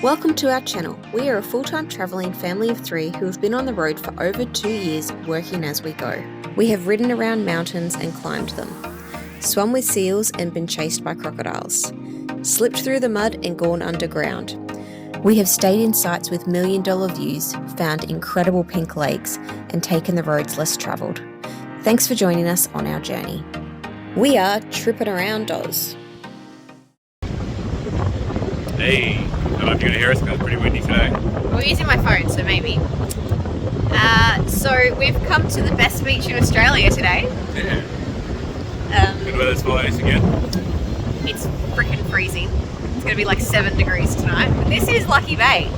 Welcome to our channel. We are a full-time travelling family of 3 who have been on the road for over 2 years working as we go. We have ridden around mountains and climbed them, swum with seals and been chased by crocodiles, slipped through the mud and gone underground. We have stayed in sites with million-dollar views, found incredible pink lakes and taken the roads less travelled. Thanks for joining us on our journey. We are tripping around Oz. Hey, I don't know if you're going to hear us because it's pretty windy today. We're using my phone, so maybe. So we've come to the best beach in Australia today. Yeah. Good weather skies again. It's freaking freezing. It's going to be like 7 degrees tonight. But this is Lucky Bay.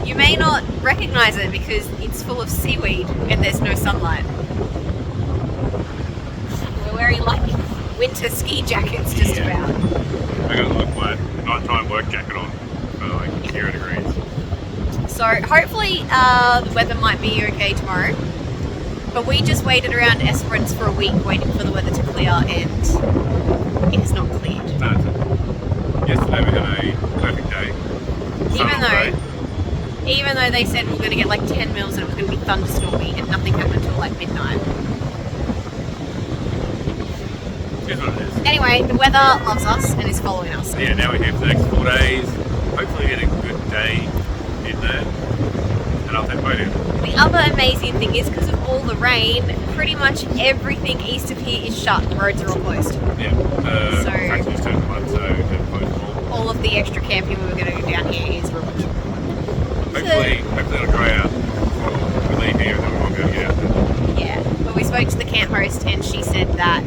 You may not recognise it because it's full of seaweed and there's no sunlight. We're wearing like winter ski jackets just about. I got like my nighttime work jacket on for like 0 degrees. So hopefully the weather might be okay tomorrow. But we just waited around Esperance for a week waiting for the weather to clear and it has not cleared. No, yesterday we had a perfect day. Even though they said we were going to get like 10 mils and it was going to be thunderstormy and nothing happened until like midnight. Here's what it is. Anyway, the weather loves us and is following us. Yeah, now we're here for the next 4 days. Hopefully get a good day in there. And I'll take the boat in. The other amazing thing is because of all the rain, pretty much everything east of here is shut. The roads are all closed. Yeah, tracks just turned to mud, so they've closed all of the extra camping we were going to do down here is ruined. Hopefully it'll dry out before we leave here and then we won't be able to get out there. Yeah, but we spoke to the camp host and she said that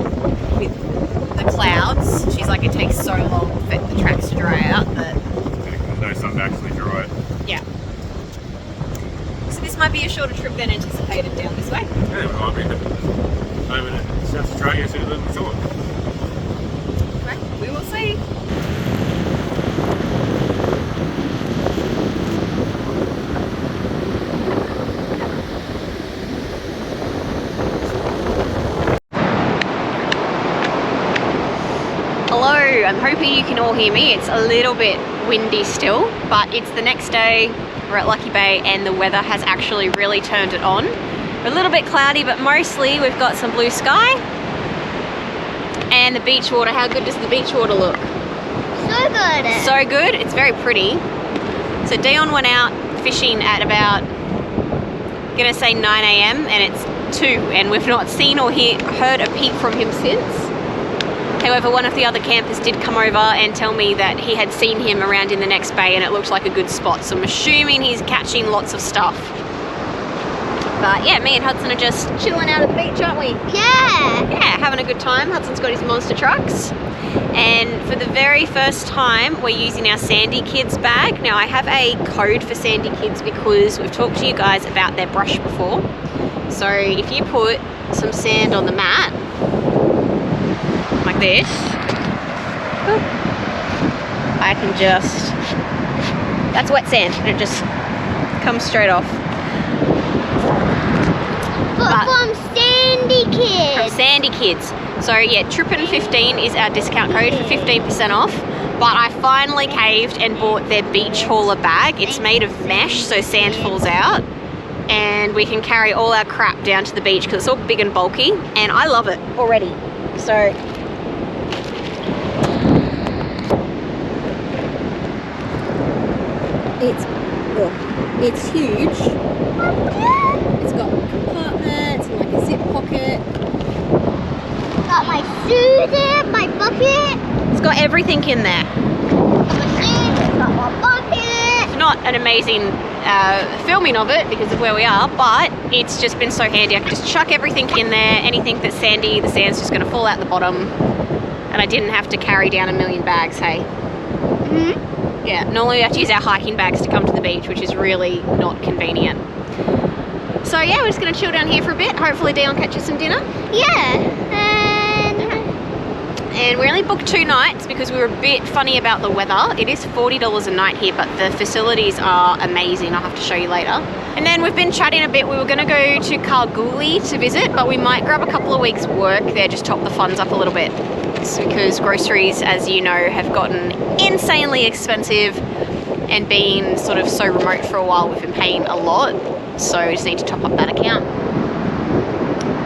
with the clouds, she's like, it takes so long for the tracks to dry out that there's no sun to actually dry it. Yeah. So this might be a shorter trip than anticipated down this way. Yeah, it might be. Over in South Australia sooner than we thought. Right, we will see. Hello, I'm hoping you can all hear me. It's a little bit windy still, but it's the next day. We're at Lucky Bay and the weather has actually really turned it on. We're a little bit cloudy, but mostly we've got some blue sky. And the beach water, how good does the beach water look? So good. So good, it's very pretty. So Dion went out fishing at about, I'm gonna say 9 AM and it's 2 and we've not seen or heard a peep from him since. However, one of the other campers did come over and tell me that he had seen him around in the next bay and it looked like a good spot. So I'm assuming he's catching lots of stuff. But yeah, me and Hudson are just chilling out at the beach, aren't we? Yeah. Yeah, having a good time. Hudson's got his monster trucks. And for the very first time, we're using our Sandy Kids bag. Now, I have a code for Sandy Kids because we've talked to you guys about their brush before. So if you put some sand on the mat, like this, I can just, that's wet sand and it just comes straight off. But from Sandy Kids. From Sandy Kids. So yeah, Trippin15 is our discount code for 15% off. But I finally caved and bought their beach hauler bag. It's made of mesh so sand falls out. And we can carry all our crap down to the beach because it's all big and bulky. And I love it already. So it's huge. It's got compartments and like a zip pocket. Got my suit, my bucket. It's got everything in there. Got my bucket. It's not an amazing filming of it because of where we are, but it's just been so handy. I can just chuck everything in there. Anything that's sandy, the sand's just going to fall out the bottom. And I didn't have to carry down a million bags, hey? Mm-hmm. Yeah, normally we have to use our hiking bags to come to the beach, which is really not convenient. So yeah, we're just going to chill down here for a bit. Hopefully Dion catches some dinner. Yeah. And we only booked 2 nights because we were a bit funny about the weather. It is $40 a night here, but the facilities are amazing. I'll have to show you later. And then we've been chatting a bit. We were going to go to Kalgoorlie to visit, but we might grab a couple of weeks work there, just top the funds up a little bit. Because groceries, as you know, have gotten insanely expensive. and being sort of so remote for a while, we've been paying a lot, so we just need to top up that account.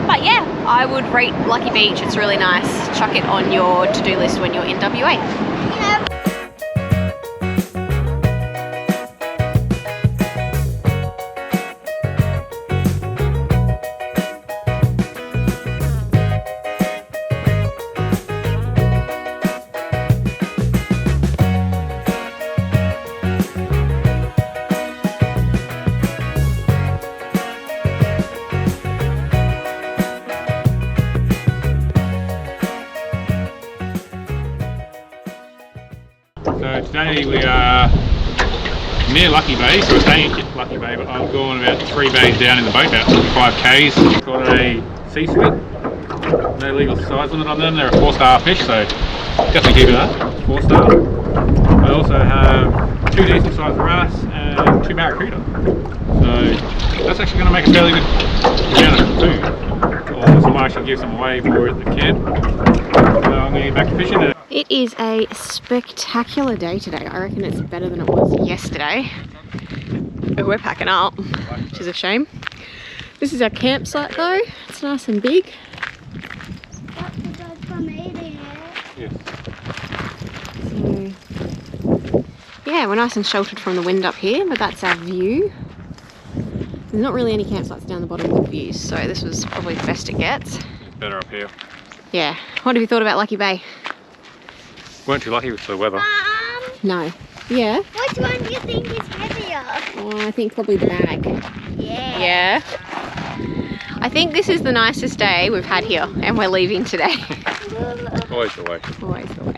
But yeah, I would rate Lucky Beach. It's really nice. Chuck it on your to-do list when you're in WA. So today we are near Lucky Bay, so we're staying at Lucky Bay, but I've gone about 3 bays down in the boat, about 5 k's. Got a sea squid, no legal size limit on them, they're a 4-star fish, so definitely keep it up, 4-star. I also have 2 decent sized wrasse and 2 barracuda, so that's actually going to make a fairly good amount of food. Or I might actually give some away for the camp. So I'm going to get back to fishing. It is a spectacular day today. I reckon it's better than it was yesterday. But we're packing up, which is a shame. This is our campsite though. It's nice and big. Yes. So, yeah, we're nice and sheltered from the wind up here, but that's our view. There's not really any campsites down the bottom with views, so this was probably the best it gets. It's better up here. Yeah. What have you thought about Lucky Bay? Weren't too lucky with the weather. No. Yeah? Which one do you think is heavier? Oh, I think probably the bag. Yeah. Yeah. I think this is the nicest day we've had here, and we're leaving today. Always the way. Always the way.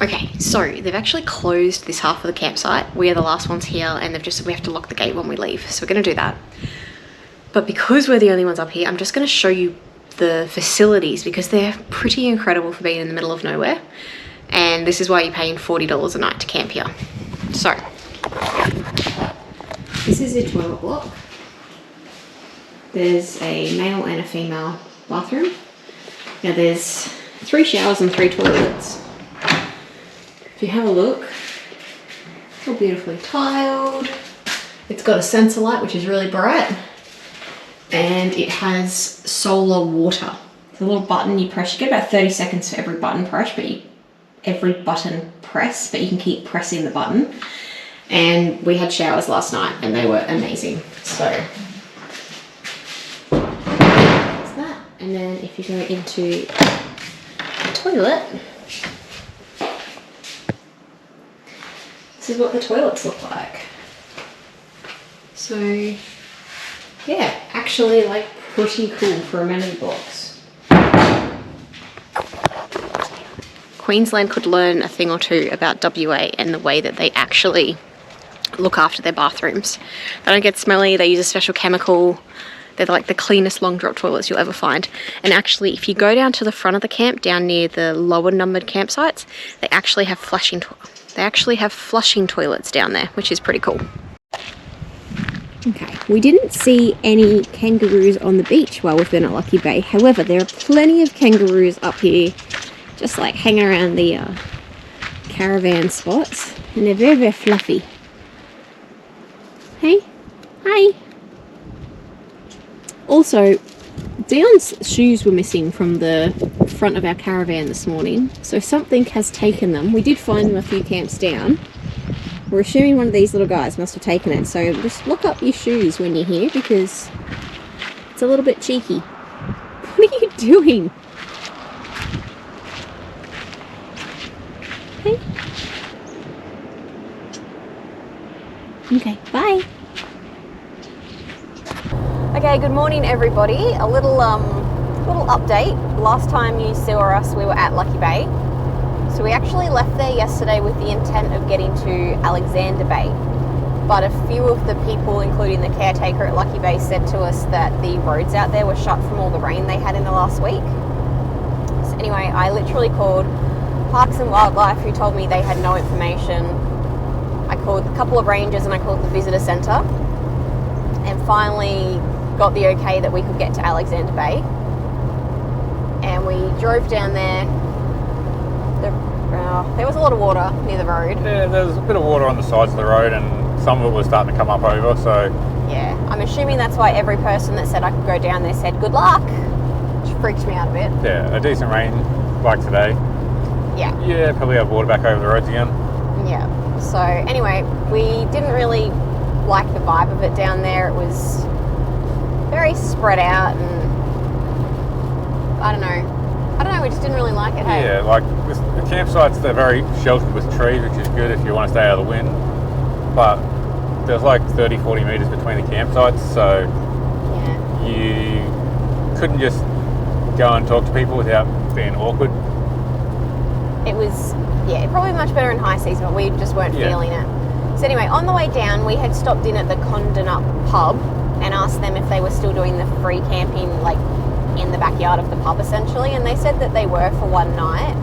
Okay, so they've actually closed this half of the campsite. We are the last ones here, and we have to lock the gate when we leave. So we're going to do that. But because we're the only ones up here, I'm just going to show you the facilities because they're pretty incredible for being in the middle of nowhere. And this is why you're paying $40 a night to camp here. So, this is your toilet block. There's a male and a female bathroom. Now there's 3 showers and 3 toilets. If you have a look, it's all beautifully tiled. It's got a sensor light, which is really bright. And it has solar water. It's a little button you press. You get about 30 seconds for every button press, but you can keep pressing the button. And we had showers last night and they were amazing. So that's that. And then if you go into the toilet, this is what the toilets look like. So yeah, actually like pretty cool for amenity blocks. Queensland could learn a thing or two about WA and the way that they actually look after their bathrooms. They don't get smelly, they use a special chemical. They're like the cleanest long drop toilets you'll ever find. And actually, if you go down to the front of the camp, down near the lower numbered campsites, they actually have flushing toilets down there, which is pretty cool. Okay, we didn't see any kangaroos on the beach while we've been at Lucky Bay. However, there are plenty of kangaroos up here, just like hanging around the caravan spots. And they're very, very fluffy. Hey? Hi! Also, Dion's shoes were missing from the front of our caravan this morning. So something has taken them. We did find them a few camps down. We're assuming one of these little guys must have taken it, so just lock up your shoes when you're here because it's a little bit cheeky. What are you doing? Hey? Okay, bye. Okay, good morning everybody. A little update. Last time you saw us, we were at Lucky Bay. So we actually left there yesterday with the intent of getting to Alexander Bay. But a few of the people, including the caretaker at Lucky Bay, said to us that the roads out there were shut from all the rain they had in the last week. So anyway, I literally called Parks and Wildlife, who told me they had no information. I called a couple of rangers and I called the visitor centre and finally got the okay that we could get to Alexander Bay. And we drove down there. The There was a lot of water near the road. Yeah, there's a bit of water on the sides of the road and some of it was starting to come up over, so... Yeah, I'm assuming that's why every person that said I could go down there said good luck, which freaked me out a bit. Yeah, a decent rain like today. Yeah. Yeah, probably have water back over the roads again. Yeah. So anyway, we didn't really like the vibe of it down there. It was very spread out and I don't know, we just didn't really like it, hey? Yeah, like the campsites, they're very sheltered with trees, which is good if you want to stay out of the wind. But there's like 30-40 metres between the campsites, so yeah, you couldn't just go and talk to people without being awkward. It was, yeah, probably much better in high season, but we just weren't feeling it. So anyway, on the way down, we had stopped in at the Condon Up pub and asked them if they were still doing the free camping, like in the backyard of the pub essentially, and they said that they were for one night.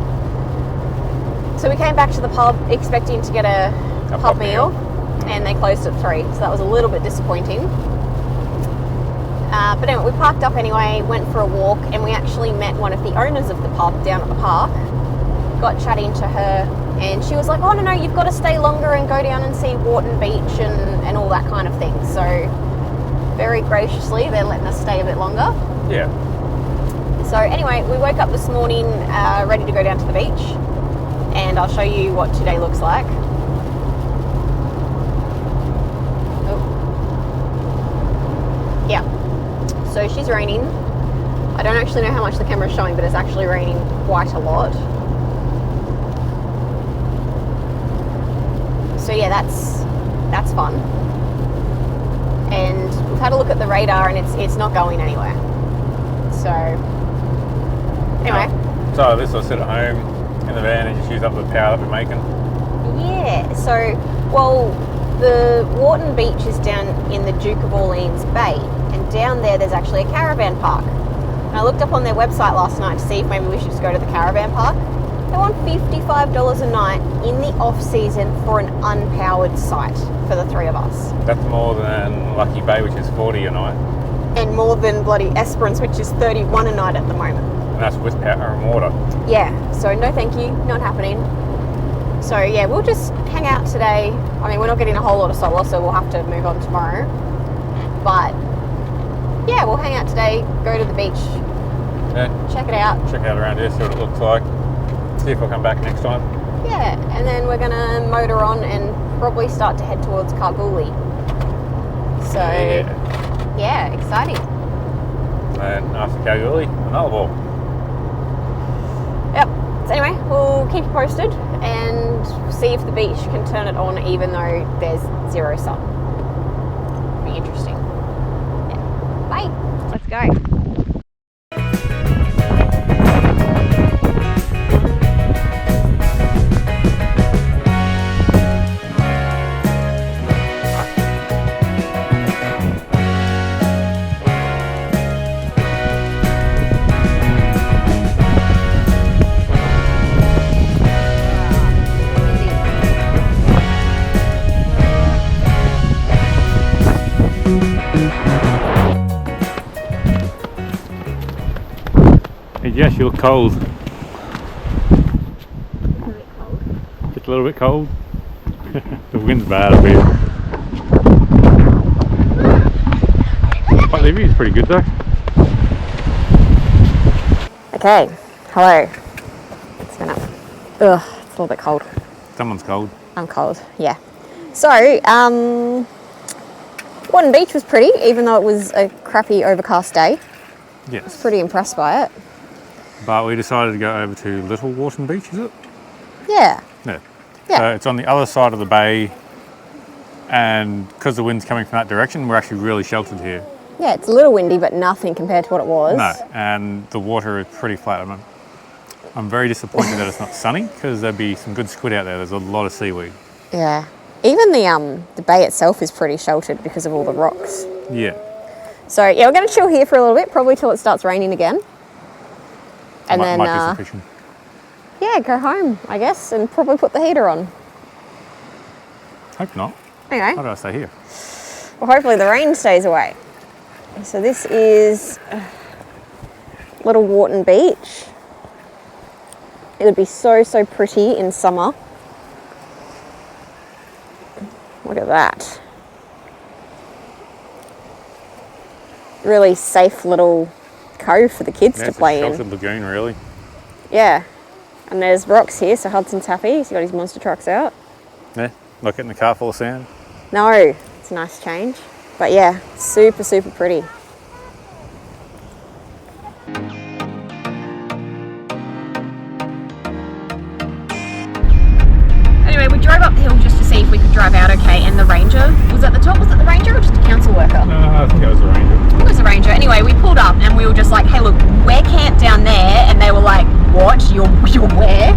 So we came back to the pub expecting to get a pub meal, and they closed at 3, so that was a little bit disappointing. But anyway, we parked up anyway, went for a walk, and we actually met one of the owners of the pub down at the park. Got chatting to her, and she was like, oh no, you've got to stay longer and go down and see Wharton Beach and all that kind of thing. So very graciously, they're letting us stay a bit longer. Yeah. So anyway, we woke up this morning ready to go down to the beach, and I'll show you what today looks like. Oh. Yeah. So she's raining. I don't actually know how much the camera's showing, but it's actually raining quite a lot. So yeah, that's fun. And we've had a look at the radar, and it's not going anywhere. So anyway. So this will sit at home in the van and just use up the power that we're making. Yeah. So well, the Wharton Beach is down in the Duke of Orleans Bay, and down there's actually a caravan park. And I looked up on their website last night to see if maybe we should just go to the caravan park. They want $55 a night in the off season for an unpowered site for the 3 of us. That's more than Lucky Bay, which is 40 a night. And more than bloody Esperance, which is 31 a night at the moment. And that's with power and water. Yeah, so no thank you, not happening. So yeah, we'll just hang out today. I mean, we're not getting a whole lot of solar, so we'll have to move on tomorrow. But yeah, we'll hang out today, go to the beach, check it out. Check out around here, see what it looks like. See if we'll come back next time. Yeah, and then we're gonna motor on and probably start to head towards Kalgoorlie. So yeah, exciting. And after Kalgoorlie, another ball. Yep. So anyway, we'll keep you posted and see if the beach can turn it on even though there's 0 sun. Be interesting. Yeah. Bye. Let's go. Yes, you look cold. Just a little bit cold. The wind's bad up here. But the view's pretty good though. Okay, hello. It's been up. Ugh, it's a little bit cold. Someone's cold. I'm cold, yeah. So, Wharton Beach was pretty, even though it was a crappy overcast day. Yes. I was pretty impressed by it. But we decided to go over to Little Wharton Beach, is it? Yeah. Yeah. Yeah. So it's on the other side of the bay, and because the wind's coming from that direction, we're actually really sheltered here. Yeah, it's a little windy, but nothing compared to what it was. No, and the water is pretty flat. I'm very disappointed that it's not sunny, because there'd be some good squid out there. There's a lot of seaweed. Yeah. Even the bay itself is pretty sheltered because of all the rocks. Yeah. So yeah, we're going to chill here for a little bit, probably till it starts raining again. And then, might be sufficient. Yeah, go home, I guess, and probably put the heater on. Hope not. Anyway. Why do I stay here? Well, hopefully the rain stays away. So this is Little Wharton Beach. It would be so, so pretty in summer. Look at that. Really safe little cove for the kids to play in. It's a sheltered lagoon, really. Yeah. And there's rocks here, so Hudson's happy. He's got his monster trucks out. Yeah, not getting the car full of sand. No, it's a nice change. But yeah, super, super pretty. Anyway, we drove up the hill just to see if we could drive out okay, and the ranger was at the top. Was it the ranger or just a council worker? I think it was the ranger. I think it was a ranger. Anyway, we pulled up and we were just like, hey look, we're camped down there, and they were like, what? You're where?